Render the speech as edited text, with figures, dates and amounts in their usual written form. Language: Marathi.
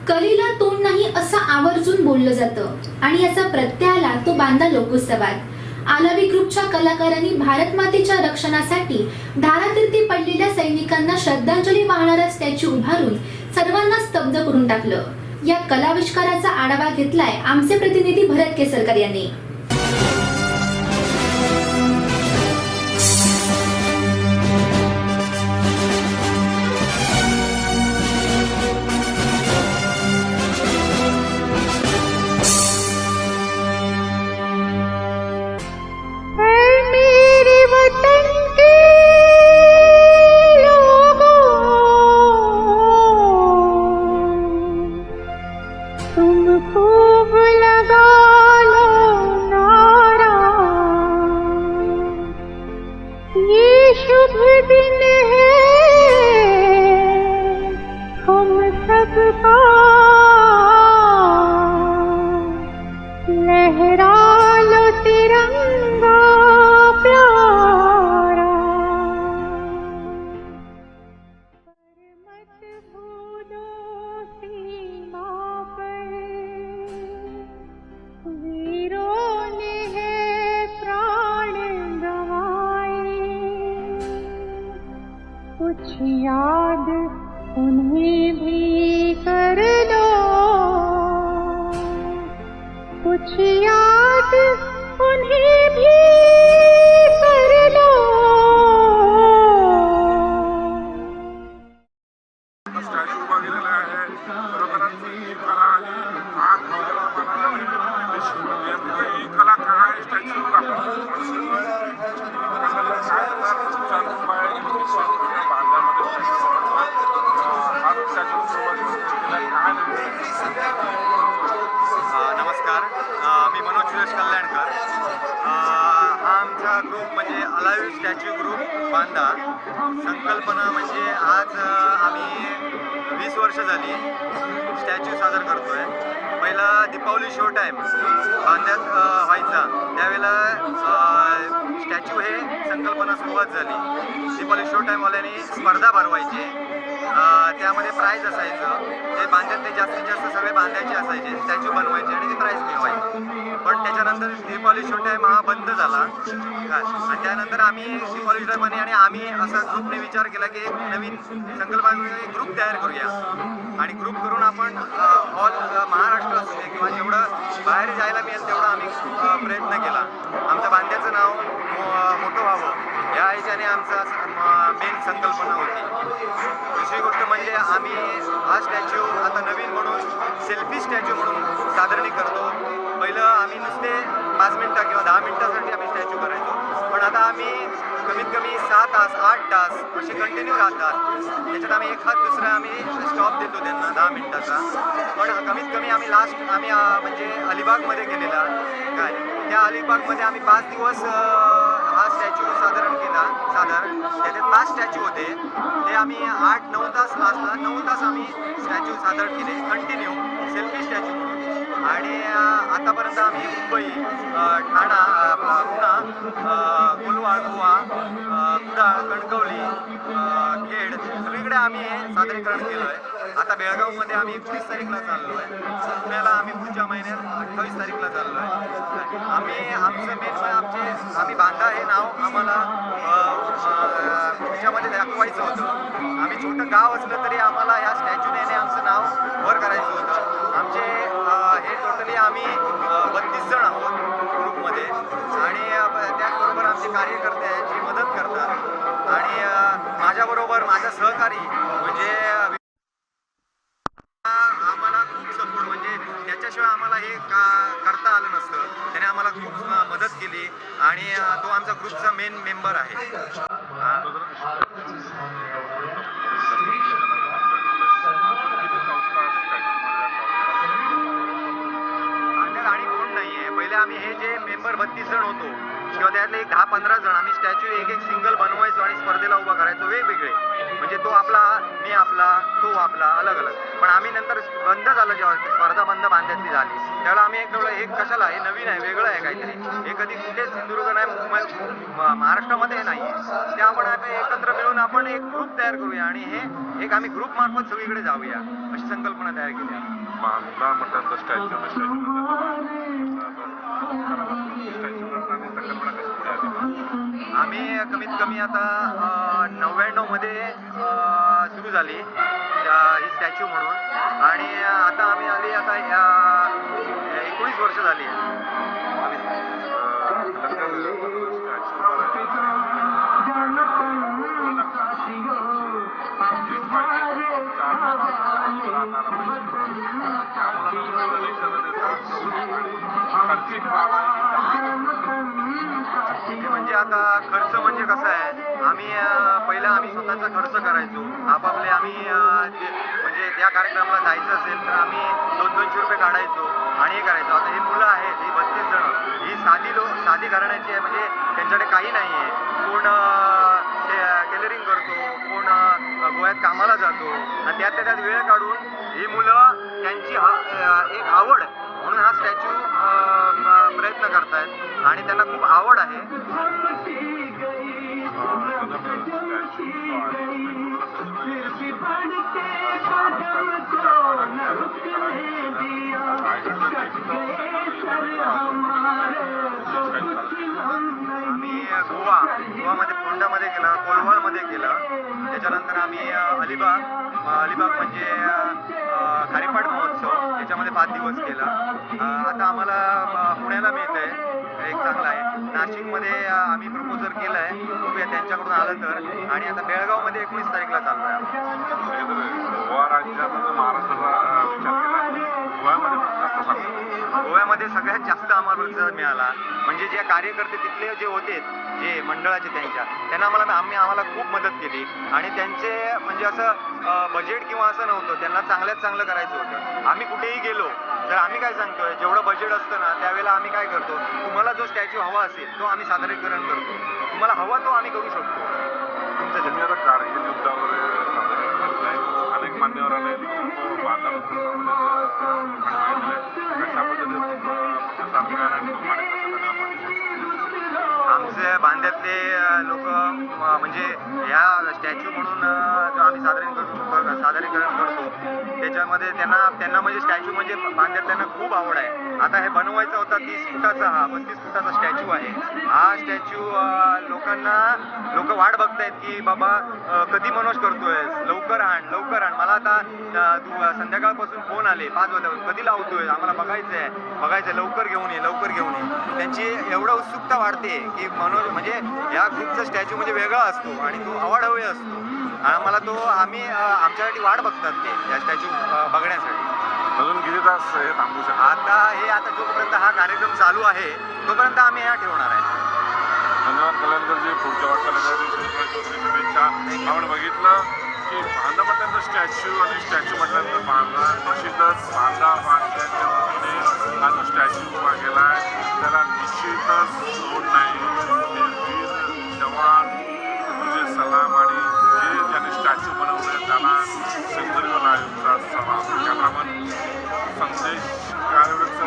कलेला तोंड नाही असं आवर्जून बोललं जातं आणि याचा प्रत्यय आला तो बांदा लोकोत्सवात। आलावी ग्रुपच्या कलाकारांनी भारत मातेच्या रक्षणासाठी धारातीर्थी पडलेल्या सैनिकांना श्रद्धांजली वाहणारा स्टॅच्यू उभारून सर्वांना स्तब्ध करून टाकलं। या कलाविष्काराचा आढावा घेतलाय आमचे प्रतिनिधी भरत केसरकर यांनी। खूब लगा लो नारा, ये शुभ दिन है हम सबका, लहरा लो तिरंगा प्यारा, मत भूलो सीमा पर वीरों ने है प्राण गंवाए, कुछ याद उन्हें भी कर लो, कुछ याद उन्हें भी कर लो। स्टॅच्यू उभा केलेला आहे। खरोखरच ही कला आणि आग ही कला काय स्टॅच्यू नमस्कार, मी मनोज सुरेश कल्याणकर। आमचा ग्रुप म्हणजे अलावी स्टॅच्यू ग्रुप बांदा। संकल्पना म्हणजे आज आम्ही 20 वर्ष झाली स्टॅच्यू सादर करतोय। पहिला दीपावली शो टाईम बांद्यात व्हायचा, त्यावेळेला स्टॅच्यू हे संकल्पना सुरुवात झाली। दीपावली शो टाईमवाल्याने स्पर्धा भरवायची, त्यामध्ये प्राईज असायचं। ते बांद्यातले जास्तीत जास्त सगळे बांधायचे असायचे, स्टॅच्यू बनवायचे आणि ते प्राईज मिळवायचे। पण त्याच्यानंतर दीपावली शो टाईम हा बंद झाला आणि त्यानंतर आम्ही दीपावली शो टाईमने आणि आम्ही असा ग्रुपने विचार केला की एक नवीन संकल्पना ग्रुप तयार करूया आणि ग्रुप करून आपण ऑल महाराष्ट्र असू दे किंवा जेवढं बाहेर जायला मिळेल तेवढा आम्ही प्रयत्न केला। आमच्या बांद्याचं नाव मोठं व्हावं या ह्याच्याने आमचा मेन संकल्पना होती। दुसरी गोष्ट म्हणजे आम्ही हा स्टॅच्यू आता नवीन म्हणून सेल्फी स्टॅच्यू म्हणून सादरणी करतो। पहिलं आम्ही नुसते 5 मिनिटं किंवा 10 मिनिटासाठी आम्ही स्टॅच्यू करायचो, पण आता आम्ही कमीत कमी 6 तास 8 तास असे कंटिन्यू राहतात। त्याच्यात आम्ही एखाद दुसरा आम्ही स्टॉप देतो त्यांना 10 मिनिटाचा, पण कमीत कमी आम्ही लास्ट आम्ही म्हणजे अलिबागमध्ये केलेला काय, त्या अलिबागमध्ये आम्ही 5 दिवस हा स्टॅच्यू साधारण केला। त्याच्यात 5 स्टॅच्यू होते, ते आम्ही 8-9 तास लास्टला 9 तास आम्ही स्टॅच्यू सादर केले कंटिन्यू सेल्फी स्टॅच्यू म्हणून। आणि आतापर्यंत आम्ही मुंबई, ठाणा, पुणा, कोलवाड, गोवा, कुडाळ, कणकवली, खेड सगळीकडे आम्ही हे सादरीकरण केलं आहे। आता बेळगावमध्ये आम्ही 29 तारीखला चाललो आहे, पुण्याला आम्ही पुढच्या महिन्यात 28 तारीखला चाललो आहे। आमचं मेन आम्ही बांदा हे नाव आम्हाला ह्याच्यामध्ये दाखवायचं होतं। आम्ही छोटं गाव असलं तरी आम्हाला या स्टॅच्यूने आमचं नाव वर करायचं होतं। आमचे हे टोटली आम्ही 32 जण आहोत ग्रुपमध्ये आणि त्याचबरोबर आमचे कार्यकर्ते जी मदत करतात आणि माझ्याबरोबर माझा सहकारी म्हणजे आम्हाला खूप सपोर्ट, म्हणजे त्याच्याशिवाय आम्हाला हे करता आलं नसतं। त्याने आम्हाला खूप मदत केली आणि तो आमचा ग्रुपचा मेन मेंबर आहे। आणि कोण नाही आहे, पहिले आम्ही हे जे मेंबर 32 जण होतो किंवा त्यातले 10-15 जण आम्ही स्टॅच्यू एक सिंगल बनवायचो आणि स्पर्धेला उभा करायचो वेगवेगळे, म्हणजे तो आपला, मी आपला, तो आपला, अलग अलग। पण आम्ही नंतर बंद झालं, जेव्हा स्पर्धा बंद बांद्यातली झाली त्यावेळेला आम्ही एक ठरवलं, हे कशाला, हे नवीन आहे, वेगळं आहे काहीतरी, हे कधी कुठे सिंधुदुर्ग नाही, मुंबई महाराष्ट्रामध्ये नाही आहे, ते आपण एकत्र मिळून आपण एक ग्रुप तयार करूया आणि हे एक आम्ही ग्रुप मार्फत सगळीकडे जाऊया अशी संकल्पना तयार केली आहे। बांधा मतदानचा स्टॅच्यू आम्ही कमीत कमी आता 99 मध्ये सुरू झाली ही स्टॅच्यू म्हणून आणि आता आम्ही आली आता 19 वर्ष झाली म्हणजे आता खर्च म्हणजे कसं आहे आम्ही पहिला आम्ही स्वतःचा खर्च करायचो आपापले आम्ही म्हणजे त्या कार्यक्रमाला जायचं असेल तर आम्ही 200-200 रुपये काढायचो आणि हे करायचो. आता हे मुलं आहेत ही 32 जण ही साधी घराण्याची आहे म्हणजे त्यांच्याकडे काही नाही आहे. कोण टेलरिंग करतो कोण गोव्यात कामाला जातो आणि त्यात वेळ काढून ही मुलं त्यांची एक आवड म्हणून हा स्टॅच्यू प्रयत्न करतायत आणि त्यांना खूप आवड आहे. आम्ही गोवामध्ये फोंडामध्ये केलं कोलवळमध्ये केलं त्याच्यानंतर आम्ही अलिबाग म्हणजे खारीपाट महोत्सव त्याच्यामध्ये 5 दिवस केलं. आता आम्हाला पुण्याला मिळतं आहे एक चांगला आहे. नाशिकमध्ये आम्ही प्रपोजल केलं आहे बघूया त्यांच्याकडून आलं तर आणि आता बेळगावमध्ये 19 तारीखला चालू आहे. गोवा राज्यात महाराष्ट्राचा विचार केला गोव्यामध्ये सगळ्यात जास्त आम्हाला प्रतिसाद मिळाला म्हणजे जे कार्यकर्ते तिथले जे होते जे मंडळाचे त्यांना आम्हाला खूप मदत केली आणि त्यांचे म्हणजे असं बजेट किंवा असं नव्हतं त्यांना चांगल्यात चांगलं करायचं होतं. आम्ही कुठेही गेलो तर आम्ही काय सांगतोय जेवढं बजेट असतं ना त्यावेळेला आम्ही काय करतो तुम्हाला जो स्टॅच्यू हवा असेल तो आम्ही सादरीकरण करतो तुम्हाला हवा तो आम्ही करू शकतो. तुम्ही आता कारगिल युद्धावर सादरीकरण करताय अनेक मान्यवरांनी आमचे बांद्यातले लोक म्हणजे ह्या स्टॅच्यू म्हणून जो आम्ही सादरीकरण करतो त्याच्यामध्ये त्यांना म्हणजे स्टॅच्यू म्हणजे बांद्यातल्यांना खूप आवड आहे. आता हे बनवायचा होता 30 फुटाचा हा 32 फुटाचा स्टॅच्यू आहे. हा स्टॅच्यू लोक वाट बघतायत की बाबा कधी मनोज करतोय लवकर आण. मला आता संध्याकाळपासून फोन आले 5 वाजता कधी लावतोय आम्हाला बघायचंय लवकर घेऊन ये त्यांची एवढं उत्सुकता वाढते की मनोज म्हणजे या ग्रुपचा स्टॅच्यू म्हणजे वेगळा असतो आणि तो अवाढव्य असतो. आम्हाला आम्ही आमच्यासाठी वाट बघतात ते या स्टॅच्यू बघण्यासाठी. अजून किती तास हे थांबू शकतो आता जोपर्यंत हा कार्यक्रम चालू आहे तोपर्यंत आम्ही ह्या ठेवणार आहे. धन्यवाद कल्याणकरजी. पुढच्या वाटचालीसाठी शुभेच्छा. आपण बघितलं की बांधा म्हटल्यानंतर स्टॅच्यू आणि स्टॅच्यू म्हटल्यानंतर बांधा निश्चितच बांधा बांधल्याच्या वतीने हा जो स्टॅच्यू उभा गेला आहे त्याला निश्चितच सोड नाही. वीर जवान तुझे सलाम आणि जे ज्याने स्टॅच्यू बनवले त्याला संदर्भ आयोगचा सलाम. कॅमेरामन संदेश कार्यवृत्त